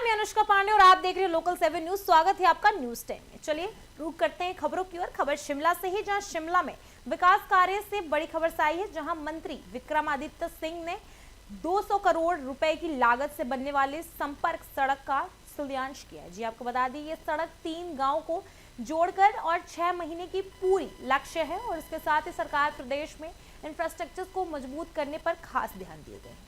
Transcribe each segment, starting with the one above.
मैं अनुष्का पांडे और आप देख रहे हैं लोकल 7 न्यूज। स्वागत है आपका न्यूज 10 में। चलिए रुक करते हैं खबरों की ओर। खबर शिमला से ही, जहां शिमला में विकास कार्य से बड़ी खबर आई है, जहां मंत्री विक्रमादित्य सिंह ने 200 करोड़ रुपए की लागत से बनने वाली संपर्क सड़क का शिलान्यास किया है। जी आपको बता दी, ये सड़क 3 गाँव को जोड़कर और 6 महीने की पूरी लक्ष्य है और इसके साथ ही सरकार प्रदेश में इंफ्रास्ट्रक्चर को मजबूत करने पर खास ध्यान दिए गए हैं।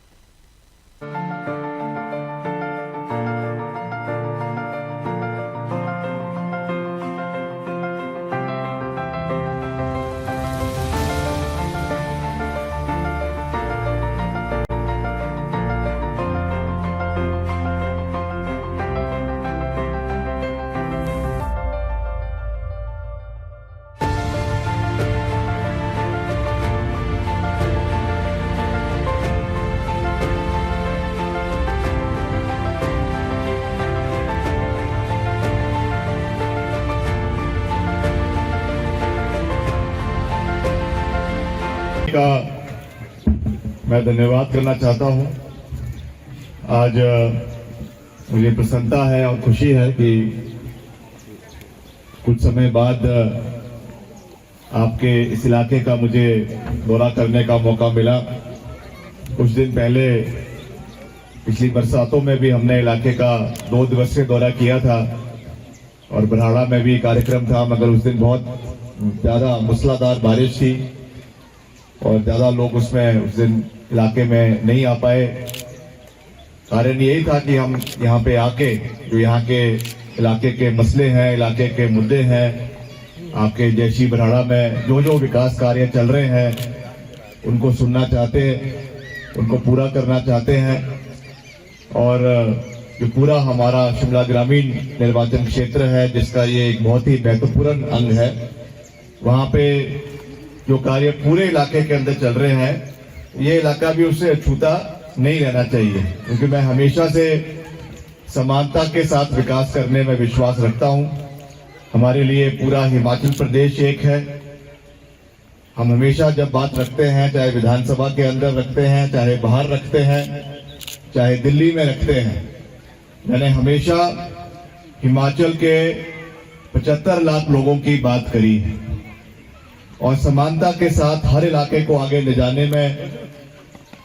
का मैं धन्यवाद करना चाहता हूं। आज मुझे प्रसन्नता है और खुशी है कि कुछ समय बाद आपके इस इलाके का मुझे दौरा करने का मौका मिला। कुछ दिन पहले पिछली बरसातों में भी हमने इलाके का 2 दिवसीय दौरा किया था और बरहाड़ा में भी कार्यक्रम था, मगर उस दिन बहुत ज्यादा मूसलाधार बारिश थी और ज्यादा लोग उसमें उस दिन इलाके में नहीं आ पाए। कारण यही था कि हम यहाँ पे आके जो यहाँ के इलाके के मसले हैं, इलाके के मुद्दे हैं, आपके जैसी बरहाड़ा में जो जो विकास कार्य चल रहे हैं उनको सुनना चाहते हैं, उनको पूरा करना चाहते हैं। और जो पूरा हमारा शिमला ग्रामीण निर्वाचन क्षेत्र है, जिसका ये एक बहुत ही महत्वपूर्ण अंग है, वहाँ पे जो कार्य पूरे इलाके के अंदर चल रहे हैं, ये इलाका भी उससे अछूता नहीं रहना चाहिए, क्योंकि मैं हमेशा से समानता के साथ विकास करने में विश्वास रखता हूं। हमारे लिए पूरा हिमाचल प्रदेश एक है। हम हमेशा जब बात रखते हैं, चाहे विधानसभा के अंदर रखते हैं, चाहे बाहर रखते हैं, चाहे दिल्ली में रखते हैं, मैंने हमेशा हिमाचल के 75 लाख लोगों की बात करी है और समानता के साथ हर इलाके को आगे ले जाने में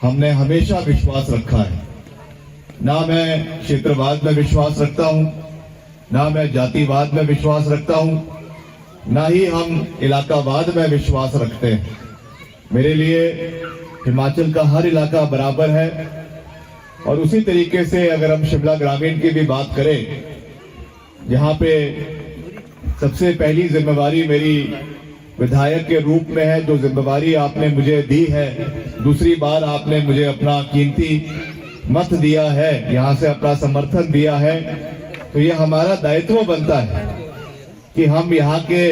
हमने हमेशा विश्वास रखा है। ना मैं क्षेत्रवाद में विश्वास रखता हूं, ना मैं जातिवाद में विश्वास रखता हूं, ना ही हम इलाकावाद में विश्वास रखते हैं। मेरे लिए हिमाचल का हर इलाका बराबर है। और उसी तरीके से अगर हम शिमला ग्रामीण की भी बात करें, यहाँ पे सबसे पहली जिम्मेवारी मेरी विधायक के रूप में है, जो जिम्मेवारी आपने मुझे दी है। दूसरी बार आपने मुझे अपना कीमती मत दिया है, यहाँ से अपना समर्थन दिया है, तो ये हमारा दायित्व बनता है कि हम यहाँ के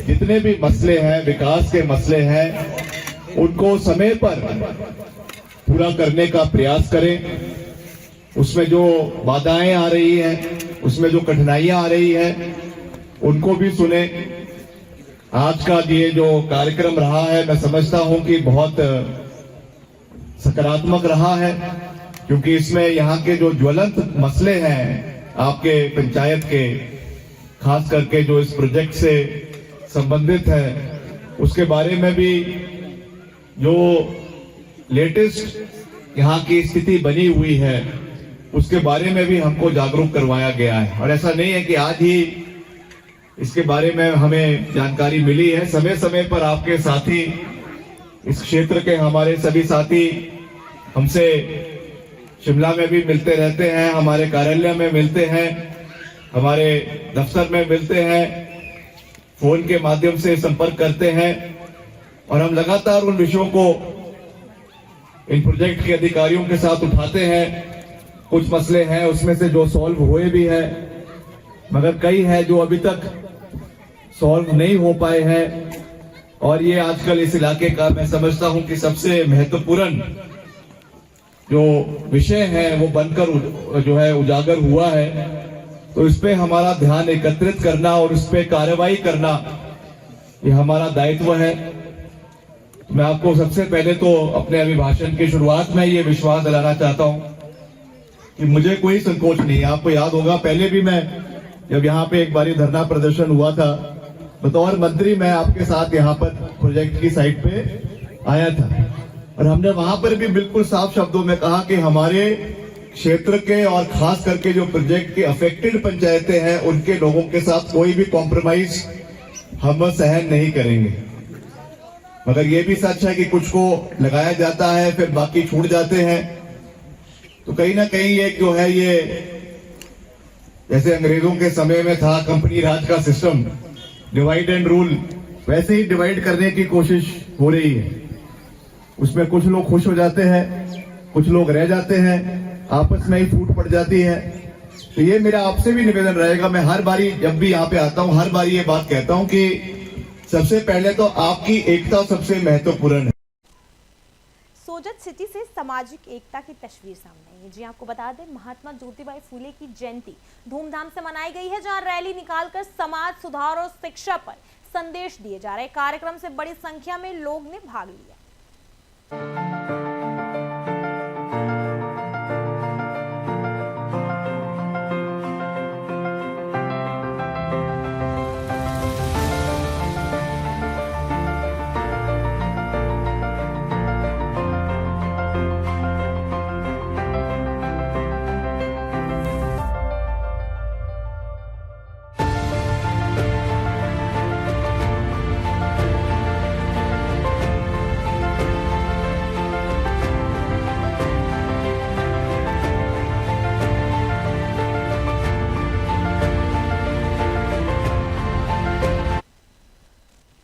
जितने भी मसले हैं, विकास के मसले हैं, उनको समय पर पूरा करने का प्रयास करें। उसमें जो बाधाएं आ रही हैं, उसमें जो कठिनाइयां आ रही हैं, उनको भी सुने। आज का ये जो कार्यक्रम रहा है, मैं समझता हूं कि बहुत सकारात्मक रहा है, क्योंकि इसमें यहाँ के जो ज्वलंत मसले हैं आपके पंचायत के, खास करके जो इस प्रोजेक्ट से संबंधित है, उसके बारे में भी जो लेटेस्ट यहाँ की स्थिति बनी हुई है, उसके बारे में भी हमको जागरूक करवाया गया है। और ऐसा नहीं है कि आज ही इसके बारे में हमें जानकारी मिली है। समय समय पर आपके साथी, इस क्षेत्र के हमारे सभी साथी हमसे शिमला में भी मिलते रहते हैं, हमारे कार्यालय में मिलते हैं, हमारे दफ्तर में मिलते हैं, फोन के माध्यम से संपर्क करते हैं और हम लगातार उन विषयों को इन प्रोजेक्ट के अधिकारियों के साथ उठाते हैं। कुछ मसले हैं उसमें से जो सॉल्व हुए भी हैं, मगर कई हैं जो अभी तक सॉल्व नहीं हो पाए हैं। और ये आजकल इस इलाके का मैं समझता हूं कि सबसे महत्वपूर्ण जो विषय है वो बनकर जो है उजागर हुआ है। तो इस पे हमारा ध्यान एकत्रित करना और इस पे कार्रवाई करना, ये हमारा दायित्व है। मैं आपको सबसे पहले तो अपने अभिभाषण की शुरुआत में ये विश्वास दिलाना चाहता हूं कि मुझे कोई संकोच नहीं। आपको याद होगा पहले भी मैं जब यहाँ पे एक बारी धरना प्रदर्शन हुआ था बतौर मंत्री, मैं आपके साथ यहाँ पर प्रोजेक्ट की साइट पे आया था और हमने वहां पर भी बिल्कुल साफ शब्दों में कहा कि हमारे क्षेत्र के और खास करके जो प्रोजेक्ट के अफेक्टेड पंचायतें हैं उनके लोगों के साथ कोई भी कॉम्प्रोमाइज हम सहन नहीं करेंगे। मगर ये भी सच है कि कुछ को लगाया जाता है फिर बाकी छूट जाते हैं। तो कहीं ना कहीं ये जो है ये जैसे अंग्रेजों के समय में था कंपनी राज का सिस्टम, डिवाइड एंड रूल, वैसे ही डिवाइड करने की कोशिश हो रही है। उसमें कुछ लोग खुश हो जाते हैं, कुछ लोग रह जाते हैं, आपस में ही फूट पड़ जाती है। तो ये मेरा आपसे भी निवेदन रहेगा, मैं हर बारी जब भी यहाँ पे आता हूँ हर बारी ये बात कहता हूँ कि सबसे पहले तो आपकी एकता सबसे महत्वपूर्ण है। सोजत सिटी से सामाजिक एकता की तस्वीर सामने आई है। जी आपको बता दें, महात्मा ज्योतिबा फूले की जयंती धूमधाम से मनाई गई है, जहां रैली निकालकर समाज सुधार और शिक्षा पर संदेश दिए जा रहे कार्यक्रम से बड़ी संख्या में लोग ने भाग लिया।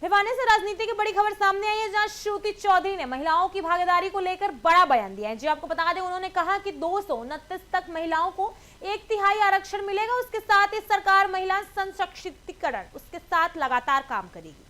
भिवानी से राजनीति की बड़ी खबर सामने आई है, जहां श्रुति चौधरी ने महिलाओं की भागीदारी को लेकर बड़ा बयान दिया है। जी आपको बता दें, उन्होंने कहा कि 229 तक महिलाओं को 1/3 आरक्षण मिलेगा। उसके साथ ही सरकार महिला सशक्तिकरण उसके साथ लगातार काम करेगी।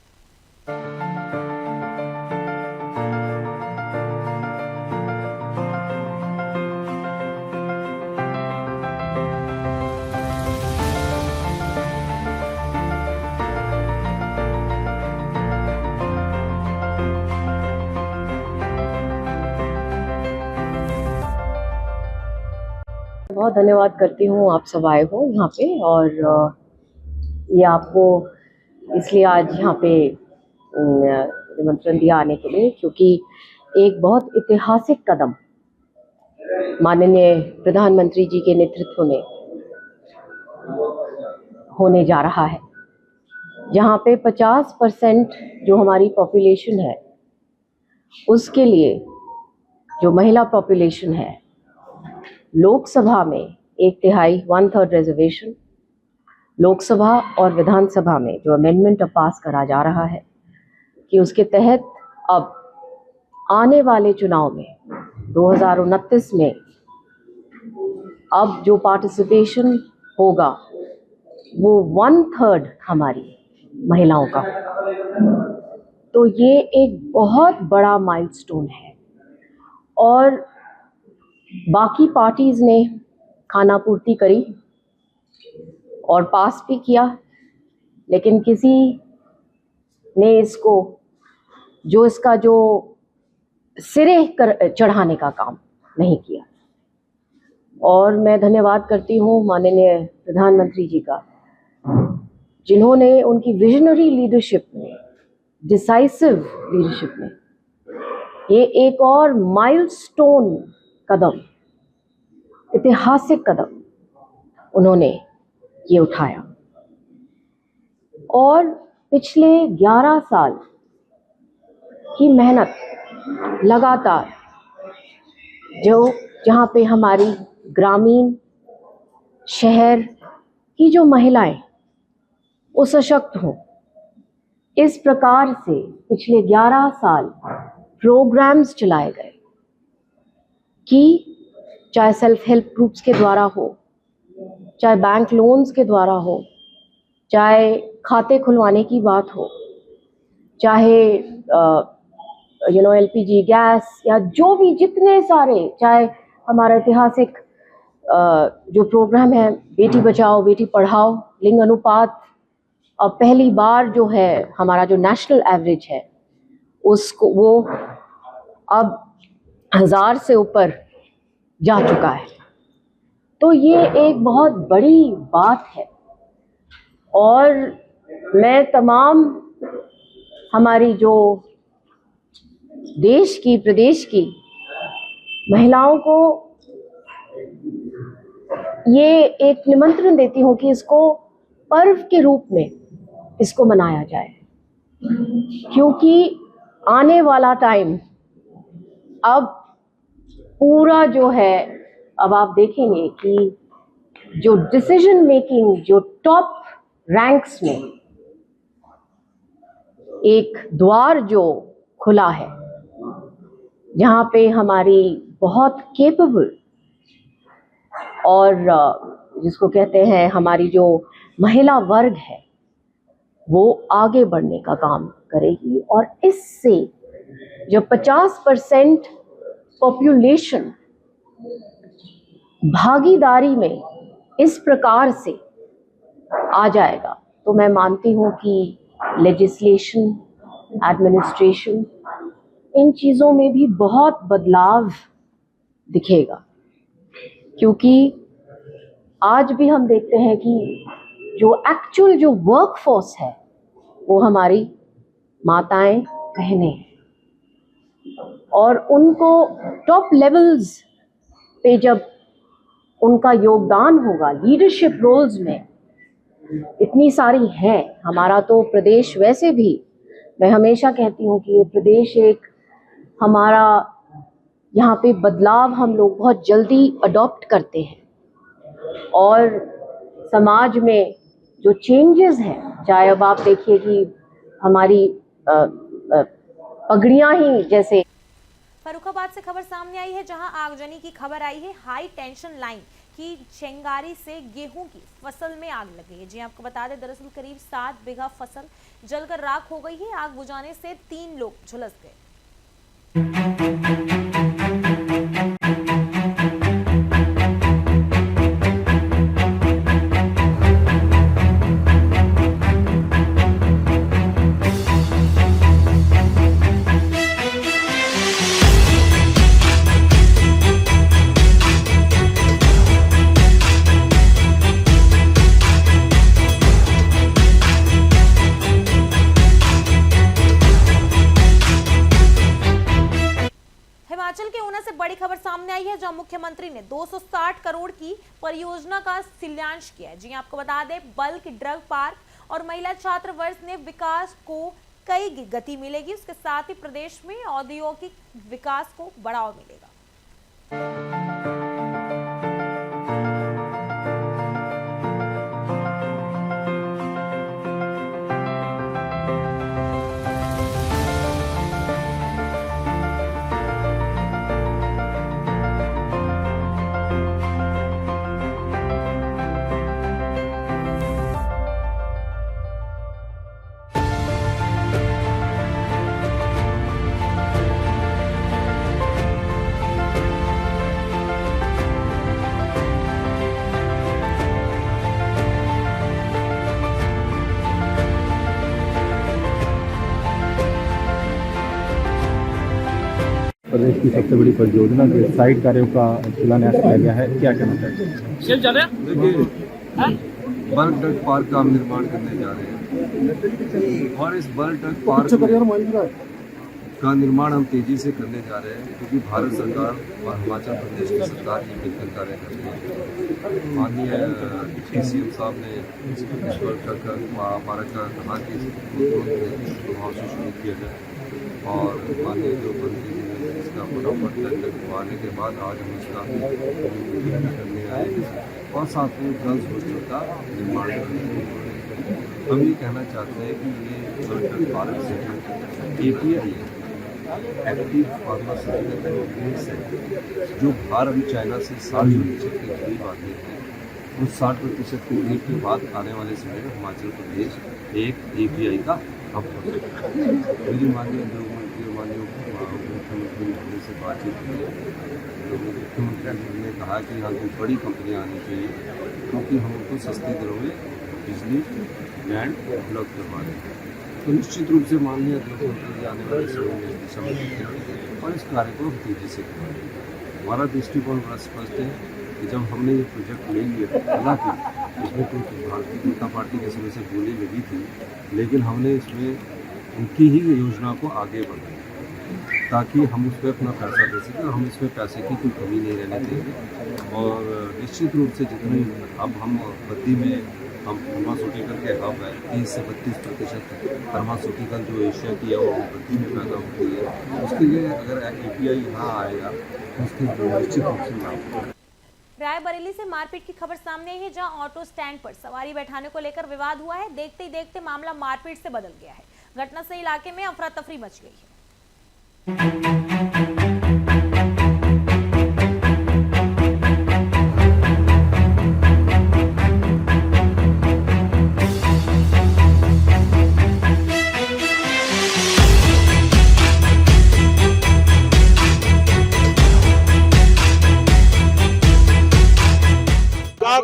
बहुत धन्यवाद करती हूँ आप सब आए हो यहाँ पे, और ये आपको इसलिए आज यहाँ पे निमंत्रण दिया आने के लिए क्योंकि एक बहुत ऐतिहासिक कदम माननीय प्रधानमंत्री जी के नेतृत्व में होने जा रहा है, जहाँ पे 50% जो हमारी पॉपुलेशन है उसके लिए जो महिला पॉपुलेशन है, लोकसभा में 1/3 1/3 रिजर्वेशन, लोकसभा और विधानसभा में जो अमेंडमेंट अब पास करा जा रहा है कि उसके तहत अब आने वाले चुनाव में 2029 में अब जो पार्टिसिपेशन होगा वो 1/3 हमारी महिलाओं का। तो ये एक बहुत बड़ा माइलस्टोन है और बाकी पार्टीज ने खाना पूर्ति करी और पास भी किया, लेकिन किसी ने इसका जो सिरे चढ़ाने का काम नहीं किया। और मैं धन्यवाद करती हूँ माननीय प्रधानमंत्री जी का, जिन्होंने उनकी विजनरी लीडरशिप में, डिसाइसिव लीडरशिप में ये एक और माइलस्टोन कदम, ऐतिहासिक कदम उन्होंने ये उठाया। और पिछले 11 साल की मेहनत लगातार जहाँ पे हमारी ग्रामीण शहर की जो महिलाएं वो सशक्त हों, इस प्रकार से पिछले 11 साल प्रोग्राम्स चलाए गए कि चाहे सेल्फ हेल्प ग्रुप्स के द्वारा हो, चाहे बैंक लोन्स के द्वारा हो, चाहे खाते खुलवाने की बात हो, चाहे LPG गैस या जो भी जितने सारे, चाहे हमारा ऐतिहासिक जो प्रोग्राम है बेटी बचाओ बेटी पढ़ाओ, लिंग अनुपात अब पहली बार जो है हमारा जो नेशनल एवरेज है उसको वो अब 1000 से ऊपर जा चुका है। तो ये एक बहुत बड़ी बात है और मैं तमाम हमारी जो देश की प्रदेश की महिलाओं को ये एक निमंत्रण देती हूँ कि इसको पर्व के रूप में इसको मनाया जाए, क्योंकि आने वाला टाइम अब पूरा जो है, अब आप देखेंगे कि जो डिसीजन मेकिंग जो टॉप रैंक्स में एक द्वार जो खुला है, जहाँ पे हमारी बहुत केपेबल और जिसको कहते हैं हमारी जो महिला वर्ग है वो आगे बढ़ने का काम करेगी। और इससे जब 50% पॉपुलेशन भागीदारी में इस प्रकार से आ जाएगा तो मैं मानती हूँ कि लेजिस्लेशन, एडमिनिस्ट्रेशन, इन चीज़ों में भी बहुत बदलाव दिखेगा। क्योंकि आज भी हम देखते हैं कि जो एक्चुअल जो वर्कफोर्स है वो हमारी माताएं, बहनें हैं और उनको टॉप लेवल्स पे जब उनका योगदान होगा लीडरशिप रोल्स में, इतनी सारी हैं। हमारा तो प्रदेश वैसे भी, मैं हमेशा कहती हूँ कि ये प्रदेश एक हमारा, यहाँ पे बदलाव हम लोग बहुत जल्दी अडॉप्ट करते हैं और समाज में जो चेंजेस हैं, चाहे अब आप देखिए कि हमारी पगड़ियाँ ही जैसे। फर्रुखाबाद से खबर सामने आई है जहां आगजनी की खबर आई है। हाई टेंशन लाइन की चिंगारी से गेहूं की फसल में आग लगी है। जी आपको बता दें, दरअसल करीब 7 बीघा फसल जलकर राख हो गई है। आग बुझाने से 3 लोग झुलस गए। हिमाचल के ऊना से बड़ी खबर सामने आई है जहां मुख्यमंत्री ने 260 करोड़ की परियोजना का शिलान्यास किया है। जी आपको बता दें, बल्क ड्रग पार्क और महिला छात्र वर्ष ने विकास को कई गति मिलेगी। उसके साथ ही प्रदेश में औद्योगिक विकास को बढ़ावा मिलेगा। प्रदेश की सबसे बड़ी परियोजना के साइट कार्यों का शिलान्यास किया गया है, क्या कहना चाहिए? देखिए, बल्क ड्रग पार्क का हम निर्माण करने जा रहे हैं और इस बल्क ड्रग पार्क का निर्माण हम तेजी से करने जा रहे हैं क्योंकि भारत सरकार और हिमाचल प्रदेश की सरकार ये मिलकर कार्य कर रही है। माननीय CM साहब ने इस बल्क ड्रग पार्क का कहा कि प्रभाव से शुरू किया जाए और माननीय जो मंत्री जी ने इसका फटाफट टेंडर करवाने के बाद आज हम इसका करने आए और साथ में गर्ल्स हॉस्टल का निर्माण करने। हम ये कहना चाहते हैं कि ये बल्क ड्रग पार्क से API एक्टिव फार्मास्यूटिकल इंग्रेडिएंट्स है जो भारत चाइना से 60% के करीब आते हैं। उस 60% के करीब के बाद आने वाले समय में हिमाचल प्रदेश एक API का हब हो सकता है। मेरी माननीय मुख्यमंत्री से बातचीत की है, मुख्यमंत्री ने कहा कि यहाँ की बड़ी कंपनियाँ आनी चाहिए क्योंकि हम उनको सस्ती दरों में बिजली लैंड उपलब्ध करवा रहे हैं। तो निश्चित रूप से माननीय मुख्यमंत्री आने वाले समय में दिशा में और इस कार्य को हम तेजी से करवाएंगे। हमारा दृष्टिकोण बड़ा स्पष्ट है कि कि जब हमने ये प्रोजेक्ट ले लिया, हालांकि इसमें तो भारतीय जनता पार्टी के समय से बोली लगी थी, लेकिन हमने इसमें उनकी ही योजना को आगे बढ़ाया ताकि हम उस पर अपना पैसा दे सकें और हम इसमें पैसे की कोई कमी नहीं रहने देंगे। और निश्चित रूप से जितनी अब हम बद्दी में हम फार्मास्यूटिकल के हब है, 30 से 32% फार्मास्यूटिकल जो एशिया की है वो बद्दी में पैदा होती है। उसके लिए अगर API यहाँ आएगा तो उसके निश्चित रूप से लाभ। रायबरेली से मारपीट की खबर सामने आई है, जहां ऑटो स्टैंड पर सवारी बैठाने को लेकर विवाद हुआ है। देखते ही देखते मामला मारपीट से बदल गया है। घटना से इलाके में अफरा तफरी मच गई है।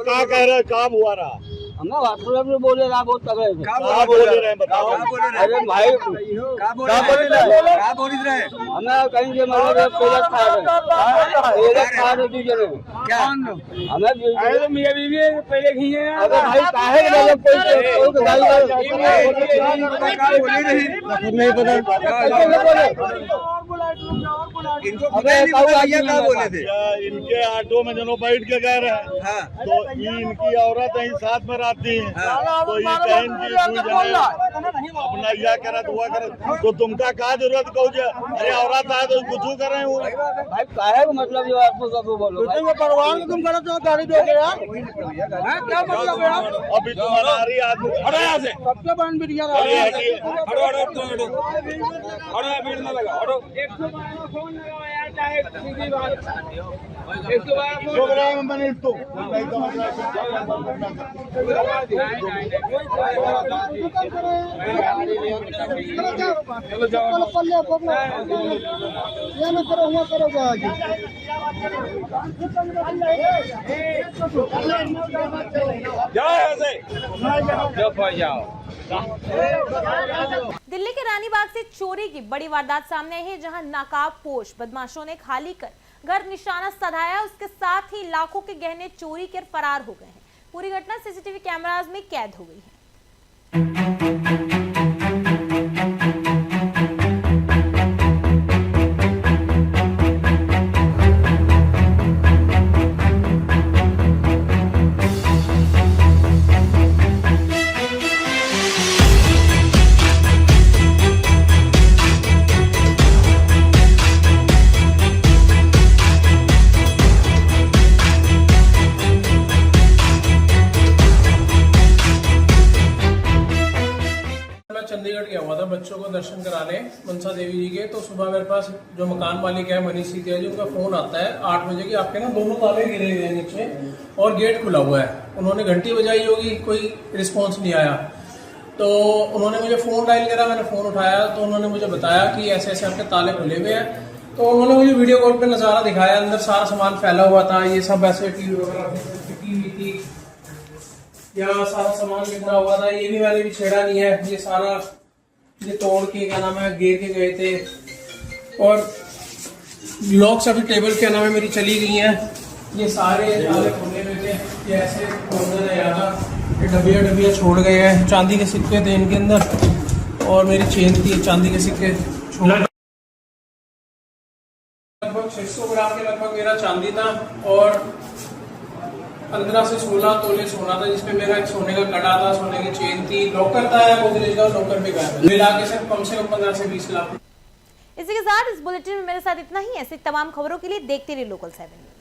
क्या कह रहे हैं, काम हुआ रहा? हमें व्हाट्सएप में बोले रहा बहुत तगड़े से। क्या बोल रहे हैं बताओ? अरे भाई हमें कहीं से मतलब पेलक खा रहे दूसरे क्या हमें मियाँ बीवी पहले खींचे। अरे भाई काहे नहीं पता बोले थे इनके ऑटो में जनों बैठ के गए रहे, तो ये इनकी औरत यही साथ में रहती है, तो ये कहीं अपना यह करत हुआ करत, तो तुमका क्या जरूरत कहो? अरे औरत आए तो कुछ कर रहे हो भाई काहे को मतलब जो आपको सब बोलो परिवार में तुम गलत गाड़ी दे यार क्या मतलब है? अभी तुम हमारी आदमी अरे यहाँ से सबसे बहन भी दिया दिल्ली के रानीबाग से चोरी की बड़ी वारदात सामने आई है, जहां नकाबपोश बदमाशों ने खाली कर घर निशाना साधाया, उसके साथ ही लाखों के गहने चोरी कर फरार हो गए हैं। पूरी घटना सीसीटीवी कैमरास में कैद हो गई है। चंडीगढ़ गया हुआ था बच्चों को दर्शन कराने मनसा देवी जी के। तो सुबह मेरे पास जो मकान मालिक है मनीष सीतिया जी, उनका फोन आता है 8 बजे की, आपके ना दोनों ताले गिरे हुए हैं नीचे और गेट खुला हुआ है। उन्होंने घंटी बजाई होगी, कोई रिस्पॉन्स नहीं आया, तो उन्होंने मुझे फोन डायल करा, मैंने फोन उठाया तो उन्होंने मुझे बताया कि ऐसे ऐसे आपके ताले खुले हुए हैं। तो उन्होंने मुझे वीडियो कॉल पे नज़ारा दिखाया, अंदर सारा सामान फैला हुआ था, ये सब ऐसे टीवी वगैरह टिकी हुई थी, यहाँ सारा सामान बिखरा हुआ था। ये भी मैंने भी छेड़ा नहीं है, ये सारा ये तोड़ के क्या नाम है गिर के गए थे। और लॉक सभी टेबल क्या नाम है मेरी चली गई हैं, ये सारे ताले खोले हुए थे, ये ऐसे खोलने नहीं आता, ये डबिया डबिया छोड़ गए हैं। चांदी के सिक्के थे इनके अंदर और मेरी चेन थी, चांदी के सिक्के छोड़। लगभग 600 ग्राम के लगभग मेरा चांदी था और 15 से 16 तोले सोना था, जिसमें मेरा एक सोने का कड़ा था, सोने की चेन थी, लॉकर था, गोदरेज का लॉकर भी गायब है। मिला के सिर्फ कम से कम 15 से 20 लाख। इसी के साथ इस बुलेटिन में मेरे साथ इतना ही। ऐसी तमाम खबरों के लिए देखते रहिए लोकल 7 न्यूज़।